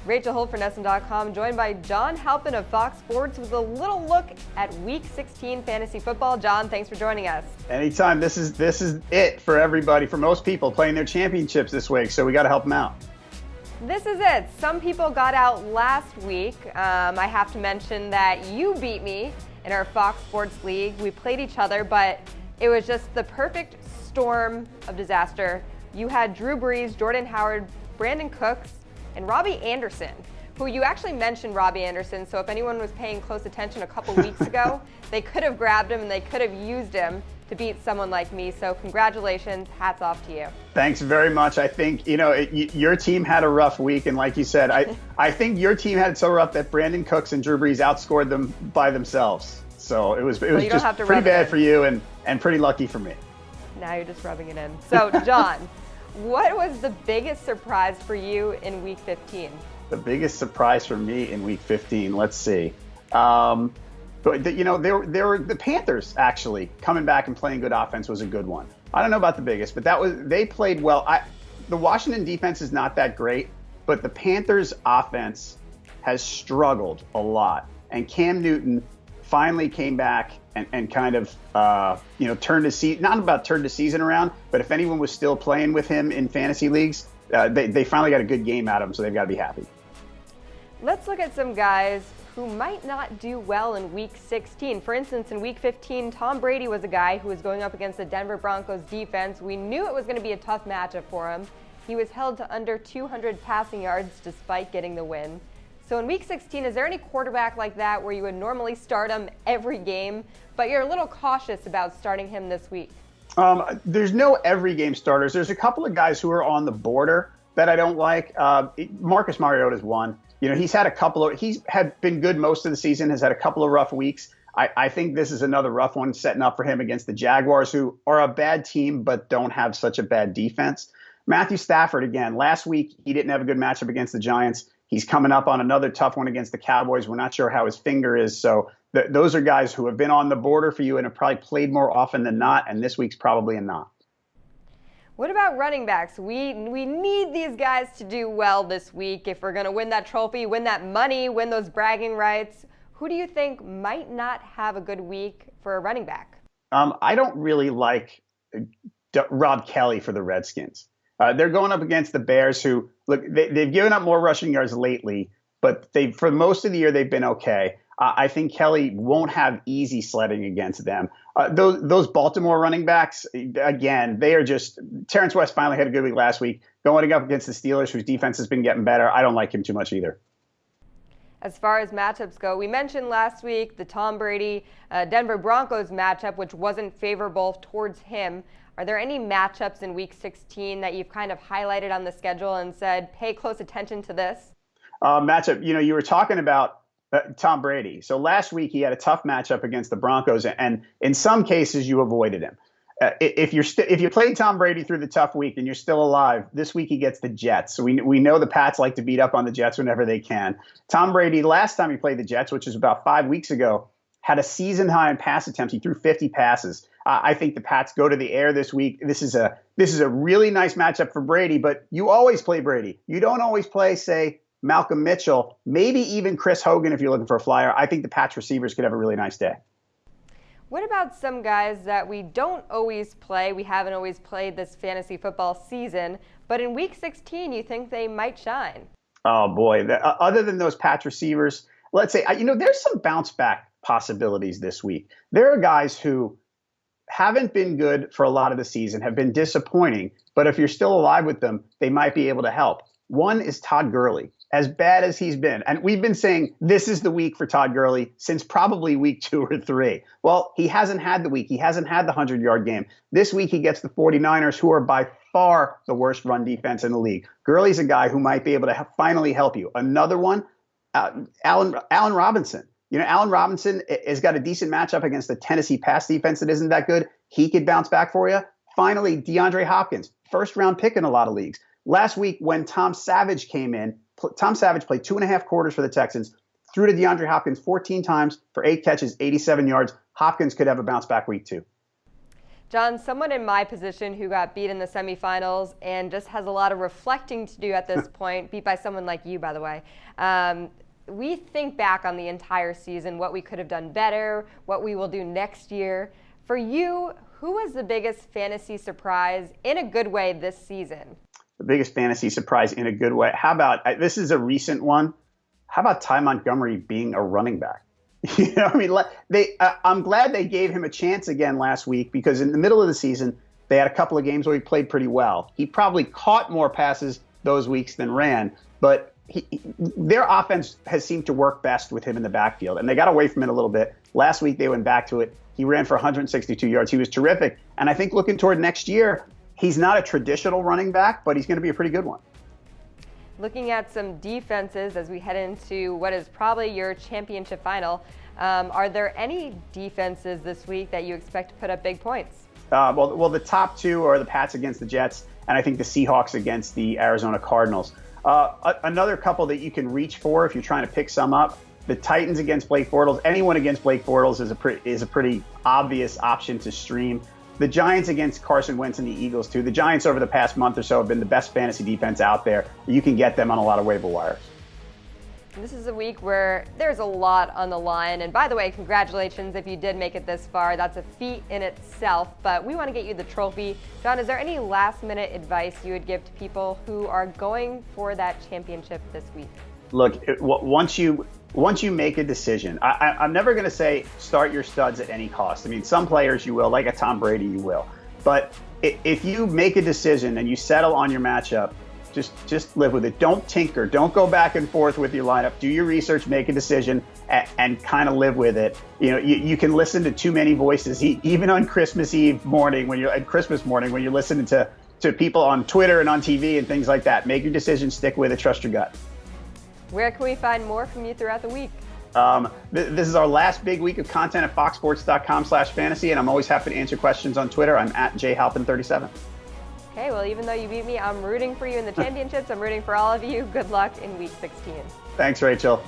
Rachel Holt for NESN.com, joined by John Halpin of Fox Sports with a little look at Week 16 fantasy football. John, thanks for joining us. Anytime. This is it for everybody, for most people playing their championships this week, so we got to help them out. This is it. Some people got out last week. I have to mention that you beat me in our Fox Sports League. We played each other, but it was just the perfect storm of disaster. You had Drew Brees, Jordan Howard, Brandon Cooks, and Robbie Anderson, who you actually mentioned Robbie Anderson, so if anyone was paying close attention a couple weeks ago, they could have grabbed him and they could have used him to beat someone like me. So congratulations, hats off to you. Thanks very much. I think, your team had a rough week, and like you said, I think your team had it so rough that Brandon Cooks and Drew Brees outscored them by themselves. So it was just pretty bad for you and pretty lucky for me. Now you're just rubbing it in. So, John, what was the biggest surprise for you in Week 15? The biggest surprise for me in Week 15, let's see. But the Panthers actually coming back and playing good offense was a good one. I don't know about the biggest, but they played well. The Washington defense is not that great, but the Panthers offense has struggled a lot. And Cam Newton finally came back and kind of turned the season around, but if anyone was still playing with him in fantasy leagues, they finally got a good game out of him, so they've got to be happy. Let's look at some guys who might not do well in Week 16. For instance, in Week 15, Tom Brady was a guy who was going up against the Denver Broncos defense. We knew it was going to be a tough matchup for him. He was held to under 200 passing yards despite getting the win. So in Week 16, is there any quarterback like that where you would normally start him every game, but you're a little cautious about starting him this week? There's no every game starters. There's a couple of guys who are on the border that I don't like. Marcus Mariota is one. He's had been good most of the season, has had a couple of rough weeks. I think this is another rough one setting up for him against the Jaguars, who are a bad team but don't have such a bad defense. Matthew Stafford, again, last week he didn't have a good matchup against the Giants. He's coming up on another tough one against the Cowboys. We're not sure how his finger is. So those are guys who have been on the border for you and have probably played more often than not. And this week's probably a not. What about running backs? We need these guys to do well this week if we're going to win that trophy, win that money, win those bragging rights. Who do you think might not have a good week for a running back? I don't really like Rob Kelly for the Redskins. They're going up against the Bears, who, look, they've given up more rushing yards lately, but for most of the year they've been okay. I think Kelly won't have easy sledding against them. Those Baltimore running backs, again, they are just – Terrence West finally had a good week last week. Going up against the Steelers, whose defense has been getting better, I don't like him too much either. As far as matchups go, we mentioned last week the Tom Brady Denver Broncos matchup, which wasn't favorable towards him. Are there any matchups in Week 16 that you've kind of highlighted on the schedule and said, pay close attention to this? Matchup, you were talking about Tom Brady. So last week he had a tough matchup against the Broncos, and in some cases you avoided him. If you played Tom Brady through the tough week and you're still alive, this week he gets the Jets. So we know the Pats like to beat up on the Jets whenever they can. Tom Brady, last time he played the Jets, which was about 5 weeks ago, had a season high in pass attempts. He threw 50 passes. I think the Pats go to the air this week. This is a really nice matchup for Brady, but you always play Brady. You don't always play, say, Malcolm Mitchell, maybe even Chris Hogan if you're looking for a flyer. I think the Pats receivers could have a really nice day. What about some guys that we don't always play? We haven't always played this fantasy football season, but in Week 16 you think they might shine? Oh, boy. Other than those Pats receivers, let's say, there's some bounce back possibilities this week. There are guys who haven't been good for a lot of the season, have been disappointing, but if you're still alive with them, they might be able to help. One is Todd Gurley. As bad as he's been, and we've been saying this is the week for Todd Gurley since probably week 2 or 3. Well, he hasn't had the week. He hasn't had the 100-yard game. This week he gets the 49ers, who are by far the worst run defense in the league. Gurley's a guy who might be able to finally help you. Another one, Allen Robinson. Allen Robinson has got a decent matchup against the Tennessee pass defense that isn't that good. He could bounce back for you. Finally, DeAndre Hopkins, first-round pick in a lot of leagues. Last week when Tom Savage came in, Tom Savage played 2.5 quarters for the Texans, threw to DeAndre Hopkins 14 times for 8 catches, 87 yards. Hopkins could have a bounce back week too. John, someone in my position who got beat in the semifinals and just has a lot of reflecting to do at this point, beat by someone like you, by the way. We think back on the entire season, what we could have done better, what we will do next year. For you, who was the biggest fantasy surprise in a good way this season? The biggest fantasy surprise in a good way. How about, this is a recent one. How about Ty Montgomery being a running back? You know, I mean, I'm glad they gave him a chance again last week, because in the middle of the season, they had a couple of games where he played pretty well. He probably caught more passes those weeks than ran, but their offense has seemed to work best with him in the backfield, and they got away from it a little bit. Last week, they went back to it. He ran for 162 yards. He was terrific. And I think looking toward next year, he's not a traditional running back, but he's going to be a pretty good one. Looking at some defenses as we head into what is probably your championship final, are there any defenses this week that you expect to put up big points? Well, the top two are the Pats against the Jets, and I think the Seahawks against the Arizona Cardinals. Another couple that you can reach for if you're trying to pick some up, the Titans against Blake Bortles. Anyone against Blake Bortles is a pretty obvious option to stream. The Giants against Carson Wentz and the Eagles, too. The Giants over the past month or so have been the best fantasy defense out there. You can get them on a lot of waiver wires. This is a week where there's a lot on the line. And by the way, congratulations if you did make it this far. That's a feat in itself, but we want to get you the trophy. John, is there any last-minute advice you would give to people who are going for that championship this week? Look, once you make a decision, I'm never going to say start your studs at any cost. I mean, some players you will, like a Tom Brady, you will. But if you make a decision and you settle on your matchup, just live with it. Don't tinker. Don't go back and forth with your lineup. Do your research, make a decision, and kind of live with it. You know, you can listen to too many voices, even on Christmas morning when you're listening to people on Twitter and on TV and things like that. Make your decision, stick with it, trust your gut. Where can we find more from you throughout the week? This is our last big week of content at foxsports.com/fantasy, and I'm always happy to answer questions on Twitter. I'm at jhalpin37. Okay, well, even though you beat me, I'm rooting for you in the championships. I'm rooting for all of you. Good luck in week 16. Thanks, Rachel.